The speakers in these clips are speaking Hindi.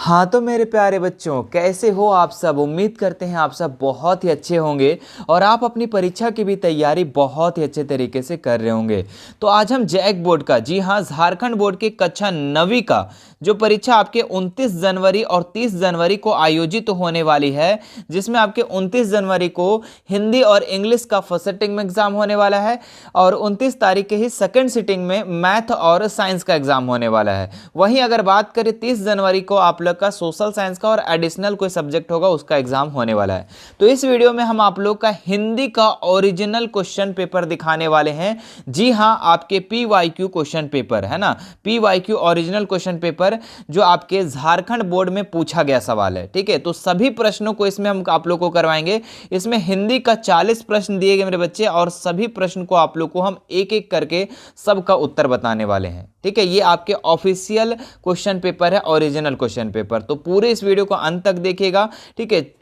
हाँ तो मेरे प्यारे बच्चों, कैसे हो आप सब। उम्मीद करते हैं आप सब बहुत ही अच्छे होंगे और आप अपनी परीक्षा की भी तैयारी बहुत ही अच्छे तरीके से कर रहे होंगे। तो आज हम जैक बोर्ड का, जी हाँ, झारखंड बोर्ड की कक्षा 9वीं का जो परीक्षा आपके 29 जनवरी और 30 जनवरी को आयोजित होने वाली है, जिसमें आपके 29 जनवरी को हिंदी और इंग्लिश का फर्स्ट सिटिंग में एग्जाम होने वाला है और 29 तारीख के ही सेकंड सिटिंग में मैथ और साइंस का एग्जाम होने वाला है। वहीं अगर बात करें 30 जनवरी को आप लोग का सोशल साइंस का और एडिशनल कोई सब्जेक्ट होगा उसका एग्जाम होने वाला है। तो इस वीडियो में हम आप लोग का हिंदी का ओरिजिनल क्वेश्चन पेपर दिखाने वाले हैं। जी हाँ, आपके PYQ क्वेश्चन पेपर है ना, PYQ ओरिजिनल क्वेश्चन पेपर जो आपके झारखंड बोर्ड में पूछा गया सवाल है। ठीक है, तो सभी प्रश्नों को इसमें हम आप लोग को करवाएंगे। इसमें हिंदी का 40 प्रश्न दिए गए मेरे बच्चे और सभी प्रश्न को आप लोग को हम एक एक करके सबका उत्तर बताने वाले हैं। ठीक है, ये आपके ऑफिशियल क्वेश्चन पेपर है, ओरिजिनल क्वेश्चन पेपर। तो पूरे इस वीडियो को अंत तक देखिएगा। ठीक है,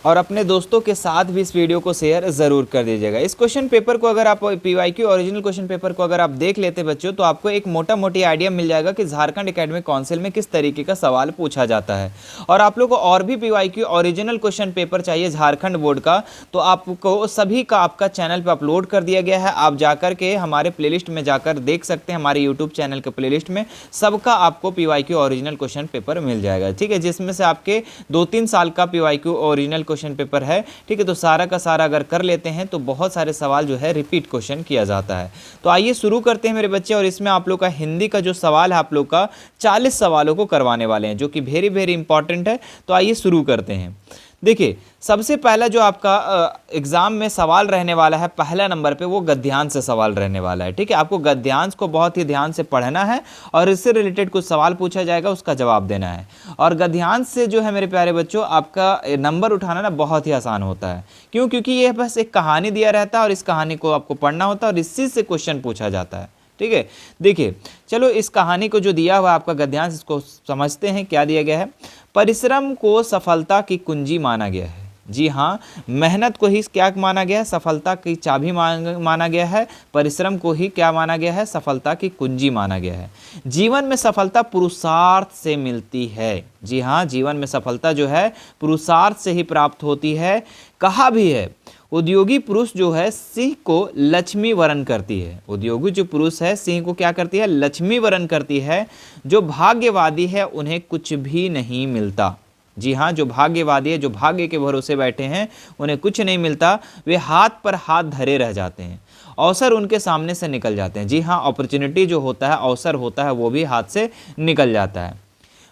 और अपने दोस्तों के साथ भी इस वीडियो को शेयर जरूर कर दीजिएगा। इस क्वेश्चन पेपर को अगर आप PYQ ओरिजिनल क्वेश्चन पेपर को अगर आप देख लेते बच्चों, तो आपको एक मोटा मोटी आइडिया मिल जाएगा कि झारखंड एकेडमिक काउंसिल में किस तरीके का सवाल पूछा जाता है। और आप लोग को और भी PYQ ओरिजिनल क्वेश्चन पेपर चाहिए झारखंड बोर्ड का, तो आपको सभी का आपका चैनल पर अपलोड कर दिया गया है। आप जाकर के हमारे प्लेलिस्ट में जाकर देख सकते हैं, हमारे यूट्यूब चैनल के प्लेलिस्ट में सबका आपको PYQ ओरिजिनल क्वेश्चन पेपर मिल जाएगा। ठीक है, जिसमें से आपके 2-3 साल का PYQ ओरिजिनल क्वेश्चन पेपर है। ठीक है, तो सारा का सारा अगर कर लेते हैं तो बहुत सारे सवाल जो है रिपीट क्वेश्चन किया जाता है। तो आइए शुरू करते हैं मेरे बच्चे। और इसमें आप लोग का हिंदी का जो सवाल है, आप लोग का 40 सवालों को करवाने वाले हैं, जो कि वेरी वेरी इंपॉर्टेंट है। तो आइए शुरू करते हैं। देखिए, सबसे पहला जो आपका एग्जाम में सवाल रहने वाला है पहला नंबर पे, वो गद्यांश से सवाल रहने वाला है। ठीक है, आपको गद्यांश को बहुत ही ध्यान से पढ़ना है और इससे रिलेटेड कुछ सवाल पूछा जाएगा, उसका जवाब देना है। और गद्यांश से जो है मेरे प्यारे बच्चों, आपका नंबर उठाना ना बहुत ही आसान होता है। क्यों? क्योंकि ये बस एक कहानी दिया रहता है और इस कहानी को आपको पढ़ना होता है और इसी से क्वेश्चन पूछा जाता है। ठीक है, देखिए चलो इस कहानी को जो दिया हुआ आपका गद्यांश, इसको समझते हैं। क्या दिया गया है? परिश्रम को सफलता की कुंजी माना गया है। जी हाँ, मेहनत को ही क्या माना गया है? सफलता की चाबी माना गया है। परिश्रम को ही क्या माना गया है? सफलता की कुंजी माना गया है। जीवन में सफलता पुरुषार्थ से मिलती है। जी हाँ, जीवन में सफलता जो है पुरुषार्थ से ही प्राप्त होती है। कहा भी है, उद्योगी पुरुष जो है सिंह को लक्ष्मी वरण करती है। उद्योगी जो पुरुष है सिंह को क्या करती है? लक्ष्मी वरण करती है। जो भाग्यवादी है उन्हें कुछ भी नहीं मिलता। जी हाँ, जो भाग्यवादी है, जो भाग्य के भरोसे बैठे हैं, उन्हें कुछ नहीं मिलता। वे हाथ पर हाथ धरे रह जाते हैं, अवसर उनके सामने से निकल जाते हैं। जी हाँ, अपॉर्चुनिटी जो होता है, अवसर होता है, वो भी हाथ से निकल जाता है।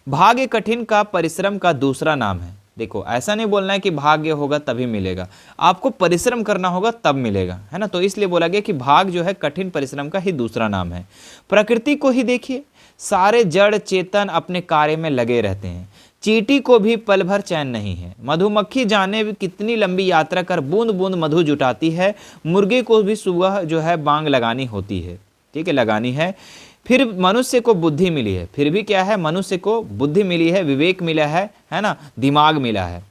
भाग्य कठिन का परिश्रम का दूसरा नाम है। देखो, ऐसा नहीं बोलना है कि भाग्य होगा तभी मिलेगा, आपको परिश्रम करना होगा तब मिलेगा, है ना। तो इसलिए बोला गया कि भाग जो है कठिन परिश्रम का ही दूसरा नाम है। प्रकृति को ही देखिए, सारे जड़ चेतन अपने कार्य में लगे रहते हैं। चींटी को भी पल भर चैन नहीं है। मधुमक्खी जाने कितनी लंबी यात्रा कर बूंद बूंद मधु जुटाती है। मुर्गे को भी सुबह जो है बांग लगानी होती है। ठीक है, लगानी है। फिर मनुष्य को बुद्धि मिली है। फिर भी क्या है? मनुष्य को बुद्धि मिली है, विवेक मिला है ना, दिमाग मिला है।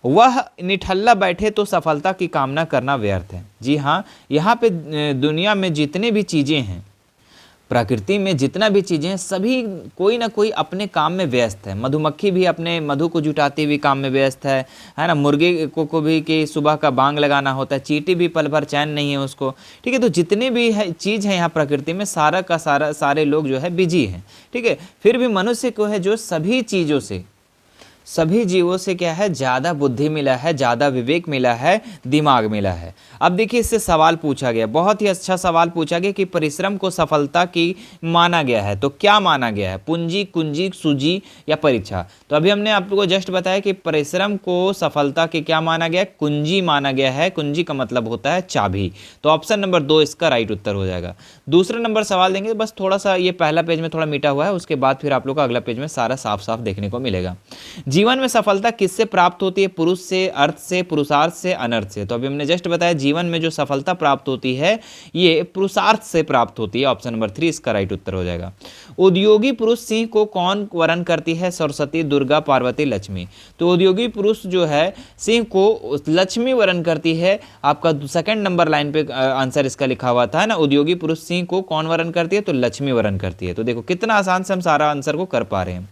वह निठल्ला बैठे तो सफलता की कामना करना व्यर्थ है। जी हाँ, यहाँ पे दुनिया में जितने भी चीज़ें हैं, प्रकृति में जितना भी चीज़ें हैं, सभी कोई ना कोई अपने काम में व्यस्त है। मधुमक्खी भी अपने मधु को जुटाती हुई काम में व्यस्त है ना। मुर्गे को भी कि सुबह का बांग लगाना होता है। चींटी भी पल भर चैन नहीं है उसको। ठीक है, तो जितने भी है चीज़ है यहाँ प्रकृति में, सारा का सारा सारे लोग जो है बिजी हैं। ठीक है, फिर भी मनुष्य को है जो सभी चीज़ों से, सभी जीवों से क्या है? ज़्यादा बुद्धि मिला है, ज़्यादा विवेक मिला है, दिमाग मिला है। अब देखिए, इससे सवाल पूछा गया, बहुत ही अच्छा सवाल पूछा गया कि परिश्रम को सफलता की माना गया है। तो क्या माना गया है? पूंजी, कुंजी, सूजी या परीक्षा? तो अभी हमने आप लोगों को जस्ट बताया कि परिश्रम को सफलता की क्या माना गया है? कुंजी माना गया है। कुंजी का मतलब होता है चाबी। तो ऑप्शन नंबर 2 इसका राइट उत्तर हो जाएगा। दूसरा नंबर सवाल देंगे, बस थोड़ा सा ये पहला पेज में थोड़ा मिटा हुआ है, उसके बाद फिर आप लोग को अगला पेज में सारा साफ साफ देखने को मिलेगा। जीवन में सफलता किससे प्राप्त होती है? पुरुष से, अर्थ से, पुरुषार्थ से, अनर्थ से? तो अभी हमने जस्ट बताया जीवन में जो सफलता प्राप्त होती है ये पुरुषार्थ से प्राप्त होती है। ऑप्शन नंबर 3 इसका राइट उत्तर हो जाएगा। उद्योगी पुरुष सिंह को कौन वरण करती है? सरस्वती, दुर्गा, पार्वती, लक्ष्मी? तो उद्योगी पुरुष जो है सिंह को लक्ष्मी वरण करती है। आपका सेकंड नंबर लाइन पे आंसर इसका लिखा हुआ था ना, उद्योगी पुरुष सिंह को कौन वरण करती है? तो लक्ष्मी वरण करती है। तो देखो कितना आसान से हम सारा आंसर को कर पा रहे हैं।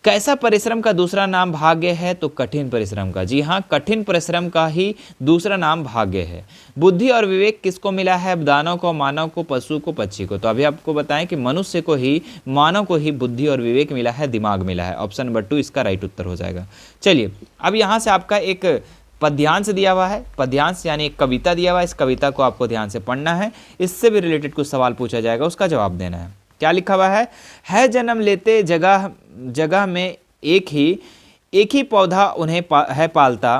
कैसा परिश्रम का दूसरा नाम भाग्य है? तो कठिन परिश्रम का। जी हाँ, कठिन परिश्रम का ही दूसरा नाम भाग्य है। बुद्धि और विवेक किसको मिला है? दानव को, मानव को, पशु को, पक्षी को। तो अभी आपको बताएं कि मनुष्य को ही, मानव को ही बुद्धि और विवेक मिला है, दिमाग मिला है। ऑप्शन नंबर 2 इसका राइट उत्तर हो जाएगा। चलिए, अब यहाँ से आपका एक पद्यांश दिया हुआ है। पद्यांश यानी एक कविता दिया हुआ है। इस कविता को आपको ध्यान से पढ़ना है, इससे भी रिलेटेड कुछ सवाल पूछा जाएगा, उसका जवाब देना है। क्या लिखा हुआ है जन्म लेते जगह जगह में एक ही पौधा उन्हें है पालता,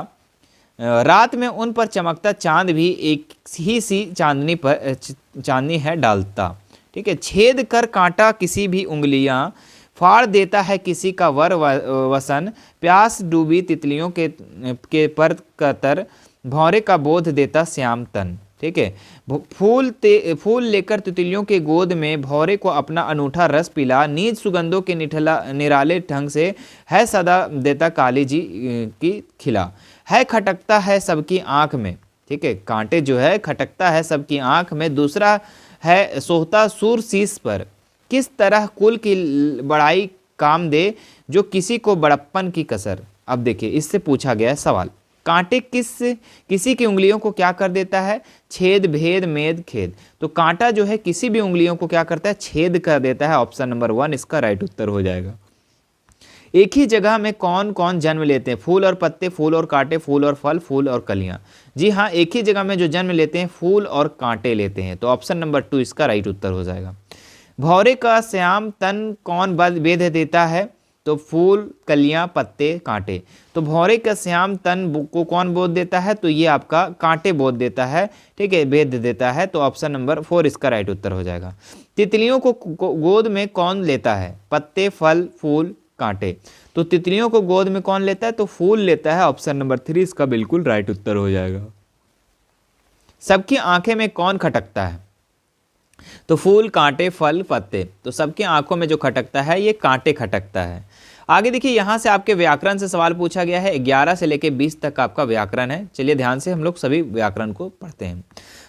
रात में उन पर चमकता चांद भी एक ही सी चांदनी है डालता। ठीक है, छेद कर कांटा किसी भी उंगलियां, फाड़ देता है किसी का वर वसन, प्यास डूबी तितलियों के पर कतर, भौरे का बोध देता श्याम तन। ठीक है, फूल लेकर तितलियों के गोद में भौरे को अपना अनूठा रस पिला, नीच सुगंधों के निराले ढंग से है सदा देता काली जी की खिला, है खटकता है सबकी आंख में। ठीक है, कांटे जो है खटकता है सबकी आंख में, दूसरा है सोहता सूर शीश पर, किस तरह कुल की बड़ाई काम दे, जो किसी को बड़प्पन की कसर। अब देखिए, इससे पूछा गया है सवाल, कांटे किसी की उंगलियों को क्या कर देता है? छेद, भेद, मेद, खेद। तो कांटा जो है किसी भी उंगलियों को क्या करता है? छेद कर देता है। ऑप्शन नंबर 1 इसका राइट उत्तर हो जाएगा। एक ही जगह में कौन कौन जन्म लेते हैं? फूल और पत्ते, फूल और कांटे, फूल और फल, फूल और कलियां। जी हाँ, एक ही जगह में जो जन्म लेते हैं फूल और कांटे लेते हैं। तो ऑप्शन नंबर 2 इसका राइट उत्तर हो जाएगा। भौरे का श्याम तन कौन बेध देता है? तो फूल, कलियां, पत्ते, कांटे। तो भौरे का श्याम तन को कौन बोध देता है? तो ये आपका कांटे बोध देता है। ठीक है, भेद देता है। तो ऑप्शन नंबर 4 इसका राइट उत्तर हो जाएगा। तितलियों को गोद में कौन लेता है? पत्ते, फल, फूल, कांटे। तो तितलियों को गोद में कौन लेता है? तो फूल लेता है। ऑप्शन नंबर 3 इसका बिल्कुल राइट उत्तर हो जाएगा। सबकी आंखें में कौन खटकता है? तो फूल, कांटे, फल, पत्ते। तो सबकी आंखों में जो खटकता है ये कांटे खटकता है। आगे देखिए, यहां से आपके व्याकरण से सवाल पूछा गया है। 11 से लेकर 20 तक आपका व्याकरण है। चलिए ध्यान से हम लोग सभी व्याकरण को पढ़ते हैं।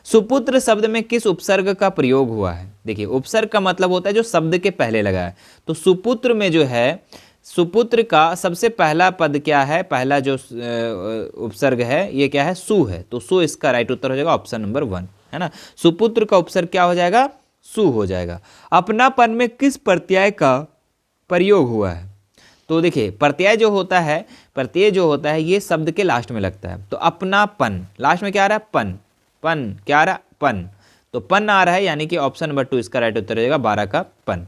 सुपुत्र शब्द में किस उपसर्ग का प्रयोग हुआ है? देखिए, उपसर्ग का मतलब होता है जो शब्द के पहले लगा है। तो सुपुत्र में जो है, सुपुत्र का सबसे पहला पद क्या है? पहला जो उपसर्ग है ये क्या है? सु है। तो सु इसका राइट उत्तर हो जाएगा। ऑप्शन नंबर 1 है ना। सुपुत्र का उपसर्ग क्या हो जाएगा? सु हो जाएगा। अपनापन में किस प्रत्यय का प्रयोग हुआ है? तो देखिए, प्रत्यय जो होता है ये शब्द के लास्ट में लगता है। तो अपनापन, लास्ट में क्या आ रहा है? पन। पन क्या आ रहा है? पन। तो पन आ रहा है, यानी कि ऑप्शन नंबर 2 इसका राइट उत्तर हो जाएगा। 12 का पन।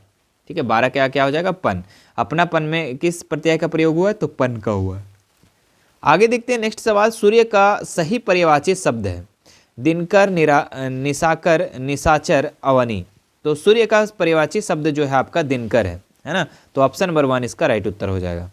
ठीक है, 12 क्या हो जाएगा? पन। अपनापन में किस प्रत्यय का प्रयोग हुआ है? तो पन का हुआ है। आगे देखते हैं नेक्स्ट सवाल। सूर्य का सही पर्यायवाची शब्द है दिनकर, निशाकर, निशाचर, अवनी। तो सूर्य का पर्यायवाची शब्द जो है आपका दिनकर है ना। तो ऑप्शन नंबर 1 इसका राइट उत्तर हो जाएगा।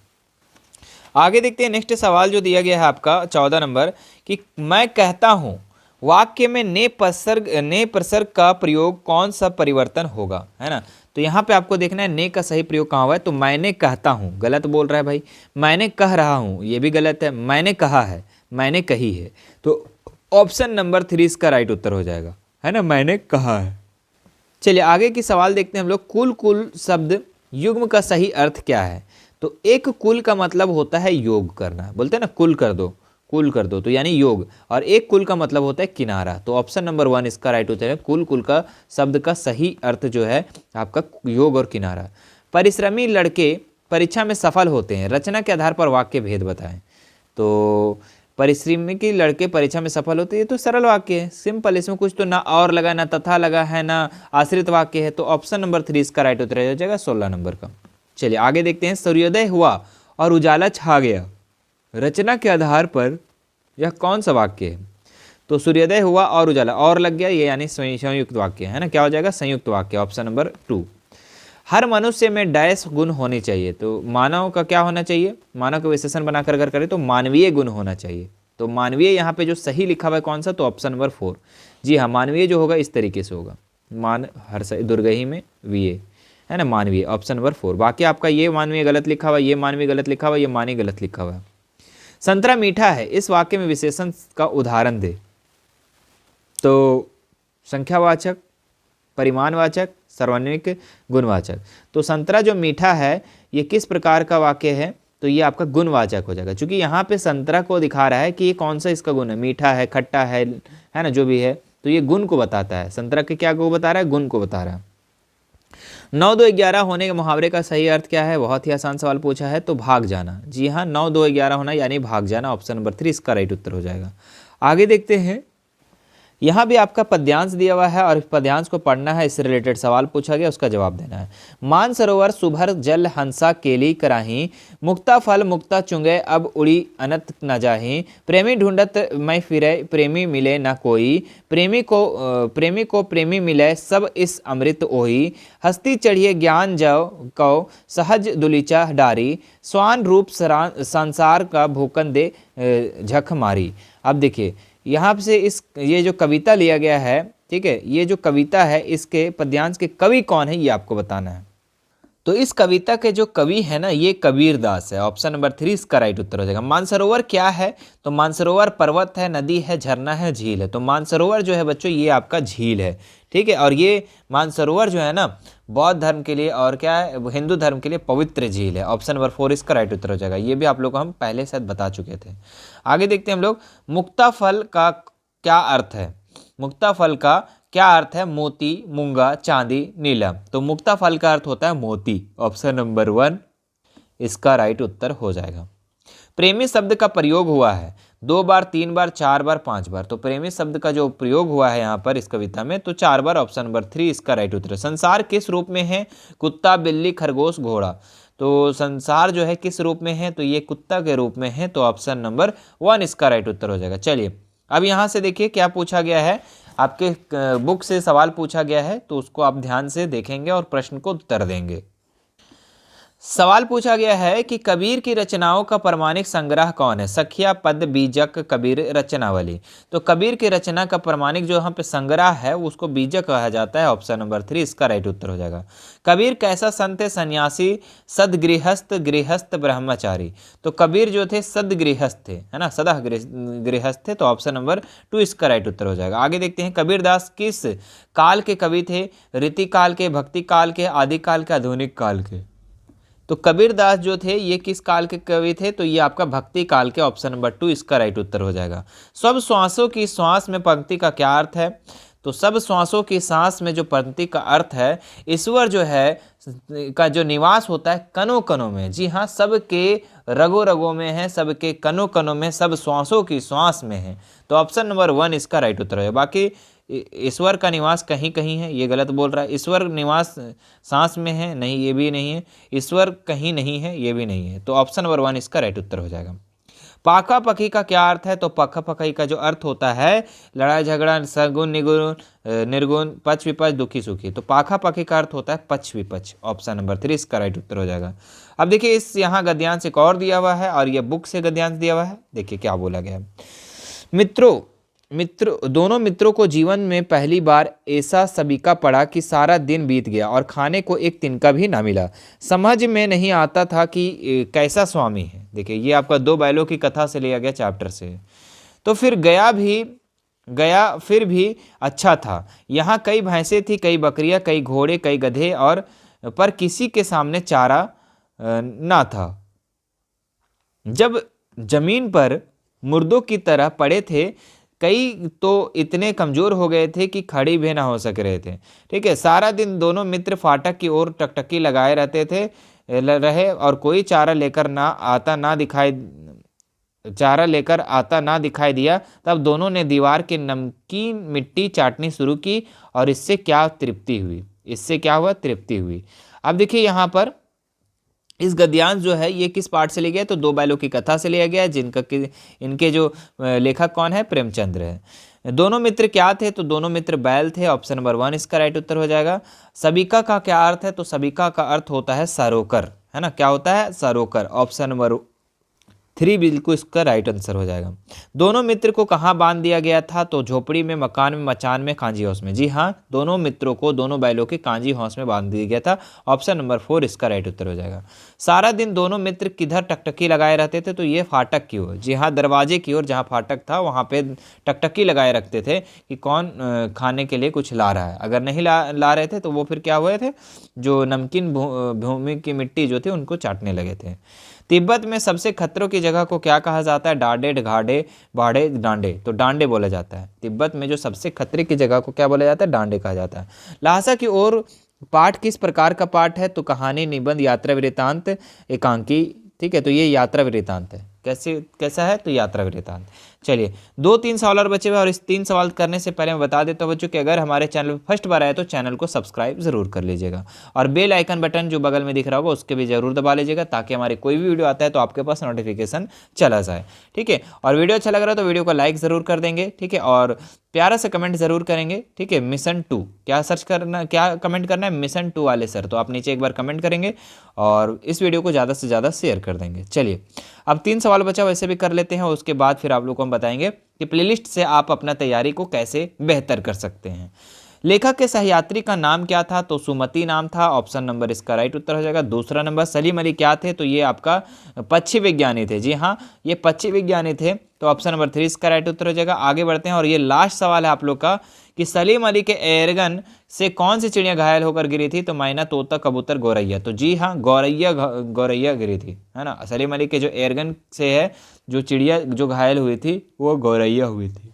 आगे देखते हैं नेक्स्ट सवाल जो दिया गया है आपका 14 नंबर, कि मैं कहता हूं वाक्य में ने प्रसर्ग का प्रयोग कौन सा परिवर्तन होगा, है ना। तो यहाँ पे आपको देखना है ने का सही प्रयोग कहाँ हुआ है। तो मैंने कहता हूँ, गलत बोल रहा है भाई। मैंने कह रहा हूँ, ये भी गलत है। मैंने कहा है, मैंने कही है। तो ऑप्शन नंबर 3 इसका राइट उत्तर हो जाएगा, है ना। मैंने कहा है। चलिए आगे की सवाल देखते हैं हम लोग। कुल शब्द युग्म का सही अर्थ क्या है? तो एक कुल का मतलब होता है योग करना, बोलते हैं ना कुल कर दो, कुल कर दो, तो यानी योग। और एक कुल का मतलब होता है किनारा। तो ऑप्शन नंबर 1 इसका राइट उत्तर है। कुल का शब्द का सही अर्थ जो है आपका योग और किनारा। परिश्रमी लड़के परीक्षा में सफल होते हैं, रचना के आधार पर वाक्य भेद बताएं। तो परिश्रमी के लड़के परीक्षा में सफल होते हैं, ये तो सरल वाक्य है, सिंपल। इसमें कुछ तो ना और लगा, ना तथा लगा है, ना आश्रित वाक्य है। तो ऑप्शन नंबर 3 इसका राइट उत्तर हो जाएगा 16 नंबर का। चलिए आगे देखते हैं। सूर्योदय हुआ और उजाला छा गया, रचना के आधार पर यह कौन सा वाक्य है? तो सूर्योदय हुआ और उजाला, और लग गया, ये यानी संयुक्त वाक्य है ना। क्या हो जाएगा? संयुक्त वाक्य, ऑप्शन नंबर 2। हर मनुष्य में डैश गुण होने चाहिए। तो मानव का क्या होना चाहिए? मानव का विशेषण बनाकर अगर करें तो मानवीय गुण होना चाहिए। तो मानवीय यहाँ पे जो सही लिखा हुआ है कौन सा? तो ऑप्शन नंबर 4। जी हाँ, मानवीय जो होगा इस तरीके से होगा, मान हर सही दुर्गही में वीय, है ना, मानवीय, ऑप्शन नंबर 4। बाकी आपका ये मानवीय गलत लिखा हुआ, ये मानवीय गलत लिखा हुआ, ये मानी गलत लिखा हुआ है। संतरा मीठा है, इस वाक्य में विशेषण का उदाहरण दे। तो संख्यावाचक, परिमाणवाचक, सार्वनामिक गुणवाचक। तो संतरा जो मीठा है ये किस प्रकार का वाक्य है, तो ये आपका गुणवाचक हो जाएगा, क्योंकि यहाँ पे संतरा को दिखा रहा है कि ये कौन सा इसका गुण है, मीठा है, खट्टा है ना, जो भी है, तो ये गुण को बताता है। संतरा के क्या को बता रहा है, गुण को बता रहा है। 9 2 11 होने के मुहावरे का सही अर्थ क्या है, बहुत ही आसान सवाल पूछा है, तो भाग जाना। जी हाँ, 9 2 11 होना यानी भाग जाना, ऑप्शन नंबर 3 इसका राइट उत्तर हो जाएगा। आगे देखते हैं, यहाँ भी आपका पद्यांश दिया हुआ है और पद्यांश को पढ़ना है, इससे रिलेटेड सवाल पूछा गया, उसका जवाब देना है। मान सरोवर सुभर जल हंसा केली कराही, मुक्ता फल मुक्ता चुंगे अब उड़ी अनत न जाही, प्रेमी ढूंढत मैं फिरे प्रेमी मिले न कोई, प्रेमी को प्रेमी मिले सब इस अमृत ओही, हस्ती चढ़िए ज्ञान जव कौ सहज दुलीचा डारी, स्वान रूप संसार का भूकन दे झक मारी। अब देखिए यहाँ से ये जो कविता लिया गया है, ठीक है, ये जो कविता है इसके पद्यांश के कवि कौन है ये आपको बताना है। तो इस कविता के जो कवि है ना, ये कबीर दास है, ऑप्शन नंबर 3 इसका राइट उत्तर हो जाएगा। मानसरोवर क्या है, तो मानसरोवर पर्वत है, नदी है, झरना है, झील है। तो मानसरोवर जो है बच्चों ये आपका झील है, ठीक है, और ये मानसरोवर जो है ना बौद्ध धर्म के लिए और क्या है, हिंदू धर्म के लिए पवित्र झील है। ऑप्शन नंबर 4 इसका राइट उत्तर हो जाएगा। ये भी आप लोग को हम पहले शायद बता चुके थे। आगे देखते हैं हम लोग, मुक्ता फल का क्या अर्थ है। मुक्ता फल का क्या अर्थ है, मोती, मूंगा, चांदी, नीलम। तो मुक्ता फल का अर्थ होता है मोती, ऑप्शन नंबर 1 इसका राइट उत्तर हो जाएगा। प्रेमी शब्द का प्रयोग हुआ है 2 बार, 3 बार, 4 बार, 5 बार। तो प्रेमी शब्द का जो प्रयोग हुआ है यहाँ पर इस कविता में, तो 4 बार, ऑप्शन नंबर 3 इसका राइट उत्तर है। संसार किस रूप में है, कुत्ता, बिल्ली, खरगोश, घोड़ा। तो संसार जो है किस रूप में है, तो ये कुत्ता के रूप में है, तो ऑप्शन नंबर 1 इसका राइट उत्तर हो जाएगा। चलिए अब यहाँ से देखिए क्या पूछा गया है, आपके बुक से सवाल पूछा गया है, तो उसको आप ध्यान से देखेंगे और प्रश्न को उत्तर देंगे। सवाल पूछा गया है कि कबीर की रचनाओं का प्रमाणिक संग्रह कौन है। सखिया, पद, बीजक, कबीर रचनावली। तो कबीर की रचना का प्रमाणिक जो यहाँ पे संग्रह है उसको बीजक कहा जाता है, ऑप्शन नंबर 3 इसका राइट उत्तर हो जाएगा। कबीर कैसा संत है, सन्यासी, सदगृहस्थ, गृहस्थ, ब्रह्मचारी। तो कबीर जो थे सदगृहस्थ थे, है ना, सदा गृहस्थ थे, तो ऑप्शन नंबर 2 इसका राइट उत्तर हो जाएगा। आगे देखते हैं, कबीर दास किस काल के कवि थे। रीति काल के, भक्ति काल के, आदि काल के, आधुनिक काल के। तो कबीर दास जो थे ये किस काल के कवि थे, तो ये आपका भक्ति काल के, ऑप्शन नंबर 2 इसका राइट उत्तर हो जाएगा। सब श्वासों की श्वास में पंक्ति का क्या अर्थ है, तो सब श्वासों की सांस में जो पंक्ति का अर्थ है, ईश्वर जो है का जो निवास होता है कणों कणों में। जी हाँ, सबके रगों रगों में है, सबके कणों कणों में, सब श्वासों की श्वास में है, तो ऑप्शन नंबर 1 इसका राइट उत्तर है। बाकी ईश्वर का निवास कहीं कहीं है, ये गलत बोल रहा है। ईश्वर निवास सांस में है, नहीं ये भी नहीं है। ईश्वर कहीं नहीं है, ये भी नहीं है, तो ऑप्शन नंबर 1 इसका राइट उत्तर हो जाएगा। पाका पकी का क्या अर्थ है, तो पाका पकी का जो अर्थ होता है लड़ाई झगड़ा, सगुन निगुण, निर्गुण, पक्ष विपक्ष, दुखी सुखी। तो पाका पकी का अर्थ होता है पक्ष विपक्ष, ऑप्शन नंबर 3 इसका राइट उत्तर हो जाएगा। अब देखिए इस यहाँ गद्यांश एक और दिया हुआ है और यह बुक से गद्यांश दिया हुआ है। देखिए क्या बोला गया है। दोनों मित्रों को जीवन में पहली बार ऐसा सबीका पड़ा कि सारा दिन बीत गया और खाने को एक तिनका भी ना मिला। समझ में नहीं आता था कि कैसा स्वामी है। देखिए ये आपका 2 बैलों की कथा से लिया गया चैप्टर से। तो फिर गया फिर भी अच्छा था। यहाँ कई भैंसें थी, कई बकरियाँ, कई घोड़े, कई गधे, और पर किसी के सामने चारा ना था। जब जमीन पर मुर्दों की तरह पड़े थे, कई तो इतने कमजोर हो गए थे कि खड़ी भी ना हो सक रहे थे। ठीक है, सारा दिन दोनों मित्र फाटक की ओर टकटकी लगाए रहे और कोई चारा लेकर आता ना दिखाई दिया। तब दोनों ने दीवार के नमकीन मिट्टी चाटनी शुरू की और इससे क्या तृप्ति हुई। अब देखिए यहाँ पर इस गद्यांश जो है ये किस पाठ से लिया गया, तो 2 बैलों की कथा से लिया गया है, इनके जो लेखक कौन है, प्रेमचंद्र है। दोनों मित्र क्या थे, तो दोनों मित्र बैल थे, ऑप्शन नंबर 1 इसका राइट उत्तर हो जाएगा। सबीका का क्या अर्थ है, तो सबीका का अर्थ होता है सरोकर, है ना, क्या होता है, सरोकर, ऑप्शन नंबर 3 बिल्कुल इसका राइट आंसर हो जाएगा। दोनों मित्र को कहाँ बांध दिया गया था? तो झोपड़ी में, मकान में, मचान में, कांजी हाउस में। जी हाँ, दोनों मित्रों को, दोनों बैलों के कांजी हाउस में बांध दिया गया था। ऑप्शन नंबर 4 इसका राइट उत्तर हो जाएगा। सारा दिन दोनों मित्र किधर टकटकी लगाए रहते थे? तो ये फाटक की ओर। जी हाँ, दरवाजे की ओर जहाँ फाटक था वहाँ पे टकटकी लगाए रखते थे कि कौन खाने के लिए कुछ ला रहा है। अगर नहीं ला रहे थे तो वो फिर क्या हुए थे, जो नमकीन भूमि की मिट्टी जो थी उनको चाटने लगे थे। तिब्बत में सबसे खतरों की जगह को क्या कहा जाता है? डाडे, ढाडे, बाड़े, डांडे। तो डांडे बोला जाता है। तिब्बत में जो सबसे खतरे की जगह को क्या बोला जाता है? डांडे कहा जाता है। लहासा की ओर पाठ किस प्रकार का पाठ है? तो कहानी, निबंध, यात्रा वृत्तांत, एकांकी। ठीक है, तो ये यात्रा वृत्तांत है। कैसा है? तो यात्रा वृत्तांत। चलिए 2-3 सवाल और बचे हुए, और इस 3 सवाल करने से पहले मैं बता देता हूँ बच्चों कि अगर हमारे चैनल पर फर्स्ट बार आए तो चैनल को सब्सक्राइब जरूर कर लीजिएगा, और बेल आइकन बटन जो बगल में दिख रहा होगा उसके भी जरूर दबा लीजिएगा, ताकि हमारे कोई भी वीडियो आता है तो आपके पास नोटिफिकेशन चला जाए। ठीक है, और वीडियो अच्छा लग रहा है तो वीडियो को लाइक जरूर कर देंगे। ठीक है, और प्यारा सा कमेंट जरूर करेंगे। ठीक है, मिशन 2 क्या सर्च करना, क्या कमेंट करना है? मिशन 2 वाले सर। तो आप नीचे एक बार कमेंट करेंगे और इस वीडियो को ज़्यादा से ज़्यादा शेयर कर देंगे। चलिए अब 3 सवाल बचा, वैसे भी कर लेते हैं, उसके बाद फिर आप लोगों को हम बताएंगे कि प्लेलिस्ट से आप अपना तैयारी को कैसे बेहतर कर सकते हैं। लेखक के सहयात्री का नाम क्या था? तो सुमति नाम था। ऑप्शन नंबर इसका राइट उत्तर हो जाएगा। दूसरा नंबर, सलीम अली क्या थे? तो ये आपका पक्षी विज्ञानी थे। जी हाँ, ये पक्षी विज्ञानी थे। तो ऑप्शन नंबर 3 इसका राइट उत्तर हो जाएगा। आगे बढ़ते हैं, और ये लास्ट सवाल है आप लोग का कि सलीम अली के एयरगन से कौन सी चिड़िया घायल होकर गिरी थी? तो मैना, तोता, कबूतर, गौरैया। तो जी हाँ, गौरैया गिरी थी, है ना। सलीम अली के जो एयरगन से है जो चिड़िया जो घायल हुई थी वो गौरैया हुई थी।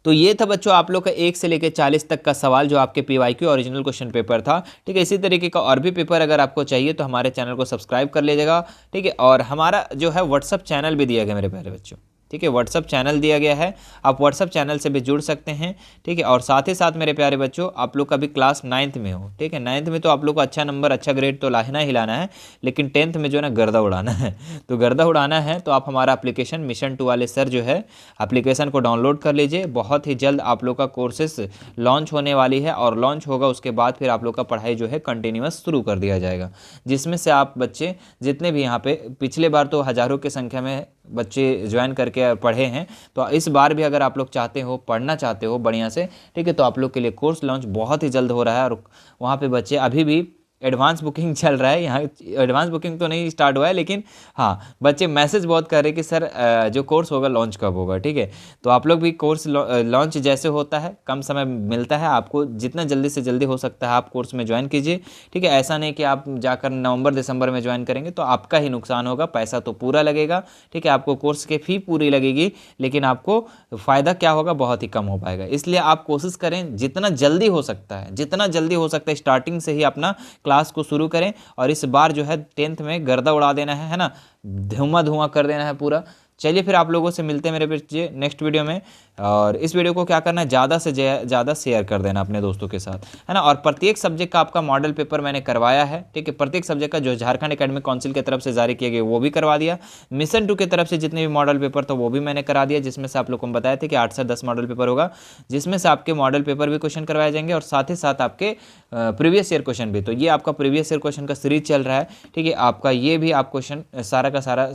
तो ये था बच्चों आप लोग का 1 से लेकर 40 तक का सवाल जो आपके पीवाईक्यू ओरिजिनल क्वेश्चन पेपर था। ठीक है, इसी तरीके का और भी पेपर अगर आपको चाहिए तो हमारे चैनल को सब्सक्राइब कर लीजिएगा। ठीक है, और हमारा जो है व्हाट्सअप चैनल भी दिया गया मेरे प्यारे बच्चों। ठीक है, व्हाट्सअप चैनल दिया गया है, आप व्हाट्सअप चैनल से भी जुड़ सकते हैं। ठीक है, और साथ ही साथ मेरे प्यारे बच्चों आप लोग कभी क्लास 9th में हो, ठीक है, 9th में तो आप लोग को अच्छा नंबर, अच्छा ग्रेड तो लाना ही लाना है, लेकिन 10th में जो है ना गर्दा उड़ाना है। तो गर्दा उड़ाना है तो आप हमारा एप्लीकेशन मिशन 2 वाले सर जो है एप्लीकेशन को डाउनलोड कर लीजिए। बहुत ही जल्द आप लोग का कोर्सेस लॉन्च होने वाली है, और लॉन्च होगा उसके बाद फिर आप लोग का पढ़ाई जो है कंटिन्यूअस शुरू कर दिया जाएगा, जिसमें से आप बच्चे जितने भी यहाँ पे पिछले बार तो हज़ारों की संख्या में बच्चे ज्वाइन करके पढ़े हैं, तो इस बार भी अगर आप लोग चाहते हो, पढ़ना चाहते हो बढ़िया से, ठीक है, तो आप लोग के लिए कोर्स लॉन्च बहुत ही जल्द हो रहा है। और वहाँ पे बच्चे अभी भी एडवांस बुकिंग चल रहा है, यहाँ एडवांस बुकिंग तो नहीं स्टार्ट हुआ है, लेकिन हाँ बच्चे मैसेज बहुत कर रहे हैं कि सर जो कोर्स होगा लॉन्च कब होगा। ठीक है, तो आप लोग भी कोर्स लॉन्च जैसे होता है, कम समय मिलता है आपको, जितना जल्दी से जल्दी हो सकता है आप कोर्स में ज्वाइन कीजिए। ठीक है, ऐसा नहीं कि आप जाकर नवंबर दिसंबर में ज्वाइन करेंगे तो आपका ही नुकसान होगा, पैसा तो पूरा लगेगा। ठीक है, आपको कोर्स की फ़ी पूरी लगेगी, लेकिन आपको फ़ायदा क्या होगा, बहुत ही कम हो पाएगा। इसलिए आप कोशिश करें जितना जल्दी हो सकता है, जितना जल्दी हो सकता है स्टार्टिंग से ही अपना क्लास को शुरू करें, और इस बार जो है 10th में गर्दा उड़ा देना है ना, धुआं कर देना है पूरा। चलिए फिर आप लोगों से मिलते हैं मेरे बच्चे नेक्स्ट वीडियो में, और इस वीडियो को क्या करना है, ज़्यादा से ज़्यादा शेयर कर देना अपने दोस्तों के साथ, है ना। और प्रत्येक सब्जेक्ट का आपका मॉडल पेपर मैंने करवाया है। ठीक है, प्रत्येक सब्जेक्ट का जो झारखंड एकेडमिक काउंसिल की तरफ से जारी किए गए वो भी करवा दिया। मिशन 2 की तरफ से जितने भी मॉडल पेपर था वो भी मैंने करा दिया, जिसमें से आप लोग को बताया था कि 8 से 10 मॉडल पेपर होगा, जिसमें से आपके मॉडल पेपर भी क्वेश्चन करवाए जाएंगे, और साथ ही साथ आपके प्रीवियस ईयर क्वेश्चन भी। तो ये आपका प्रीवियस ईयर क्वेश्चन का सीरीज चल रहा है। ठीक है, आपका ये भी आप क्वेश्चन सारा का सारा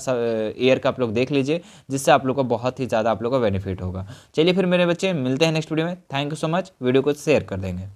ईयर का आप लोग देख लीजिए, जिससे आप लोग को बहुत ही ज़्यादा आप लोग को बेनिफिट होगा। चलिए फिर मेरे बच्चे मिलते हैं नेक्स्ट वीडियो में। Thank you so much, video को शेयर कर देंगे।